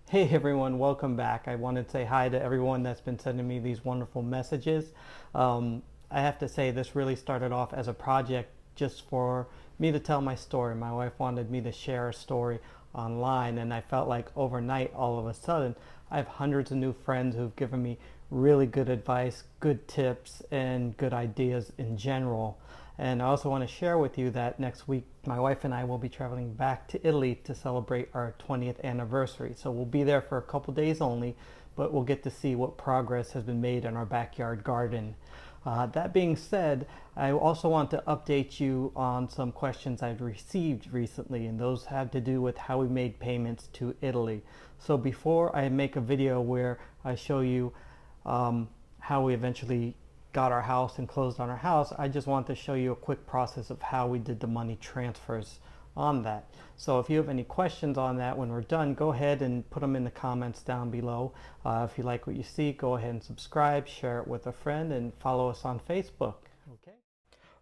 Hey everyone, welcome back. I wanted to say hi to everyone that's been sending me these wonderful messages. I have to say this really started off as a project just for me to tell my story. My wife wanted me to share a story online, and I felt like overnight, all of a sudden, I have hundreds of new friends who've given me really good advice, good tips, and good ideas in general. And I also want to share with you that next week, my wife and I will be traveling back to Italy to celebrate our 20th anniversary. So we'll be there for a couple days only, but we'll get to see what progress has been made in our backyard garden. That being said, I also want to update you on some questions I've received recently, and those have to do with how we made payments to Italy. So before I make a video where I show you how we eventually got our house and closed on our house, I just want to show you a quick process of how we did the money transfers on that. So if you have any questions on that when we're done, go ahead and put them in the comments down below. If you like what you see, go ahead and subscribe, share it with a friend, and follow us on Facebook.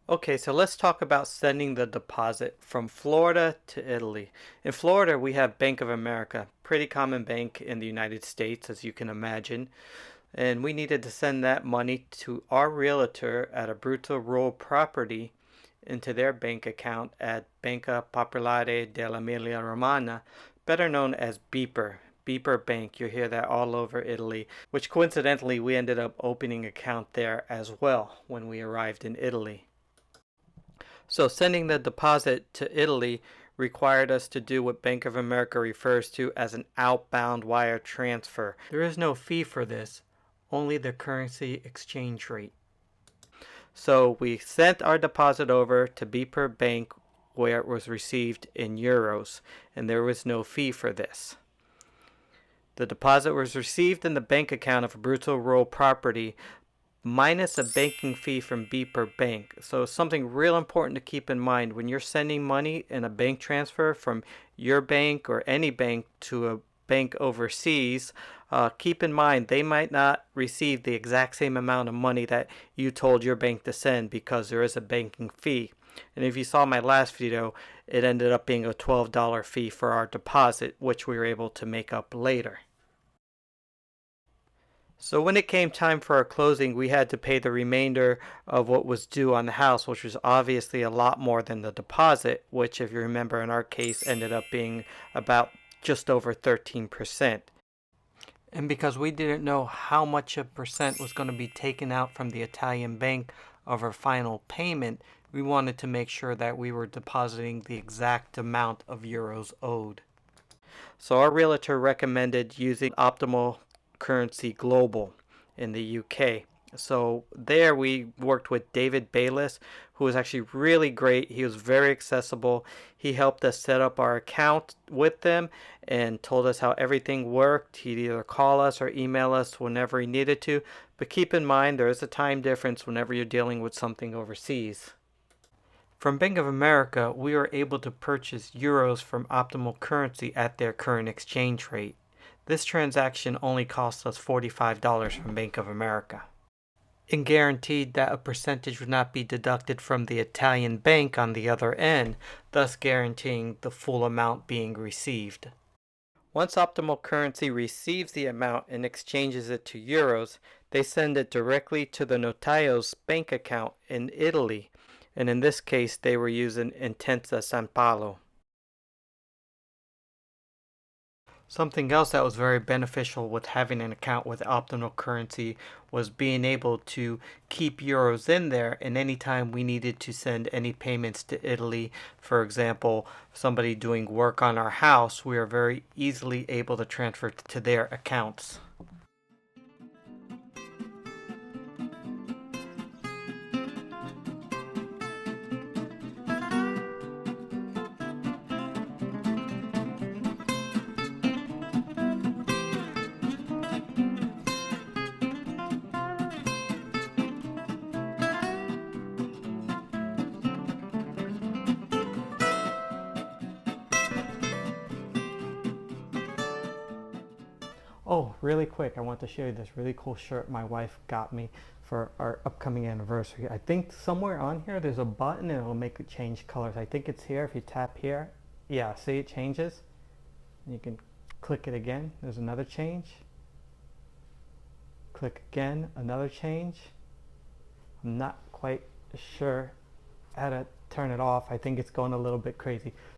Okay, so let's talk about sending the deposit from Florida to Italy. In Florida, we have Bank of America, pretty common bank in the United States, as you can imagine. And we needed to send that money to our realtor at Abruzzo Rural Property into their bank account at Banca Popolare dell'Emilia Romagna, better known as Beeper Bank. You hear that all over Italy, which coincidentally we ended up opening an account there as well when we arrived in Italy. So sending the deposit to Italy required us to do what Bank of America refers to as an outbound wire transfer. There is no fee for this, only the currency exchange rate. So we sent our deposit over to Beeper Bank where it was received in euros, and there was no fee for this. The deposit was received in the bank account of Abruzzo Rural Property minus a banking fee from Beeper Bank. So something real important to keep in mind when you're sending money in a bank transfer from your bank or any bank to a bank overseas, keep in mind they might not receive the exact same amount of money that you told your bank to send because there is a banking fee. And if you saw my last video, it ended up being a $12 fee for our deposit, which we were able to make up later. So when it came time for our closing, we had to pay the remainder of what was due on the house, which was obviously a lot more than the deposit, which, if you remember, in our case ended up being about just over 13%. And because we didn't know how much a percent was going to be taken out from the Italian bank of our final payment, we wanted to make sure that we were depositing the exact amount of euros owed. So our realtor recommended using Optimal Currency Global in the UK. So there we worked with David Bayless, who was actually really great. He was very accessible. He helped us set up our account with them and told us how everything worked. He'd either call us or email us whenever he needed to. But keep in mind there is a time difference whenever you're dealing with something overseas. From Bank of America, we were able to purchase euros from Optimal Currency at their current exchange rate. This transaction only cost us $45 from Bank of America, and guaranteed that a percentage would not be deducted from the Italian bank on the other end, thus guaranteeing the full amount being received. Once Optimal Currency receives the amount and exchanges it to euros, they send it directly to the notaio's bank account in Italy, and in this case they were using Intesa Sanpaolo. Something else that was very beneficial with having an account with Optimal Currency was being able to keep euros in there, and anytime we needed to send any payments to Italy, for example, somebody doing work on our house, we are very easily able to transfer to their accounts. Oh, really quick, I want to show you this really cool shirt my wife got me for our upcoming anniversary. I think somewhere on here there's a button and it'll make it change colors. I think it's here. If you tap here, yeah, see it changes. You can Click it again, there's another change. Click again, another change. I'm not quite sure how to turn it off. I think it's going a little bit crazy.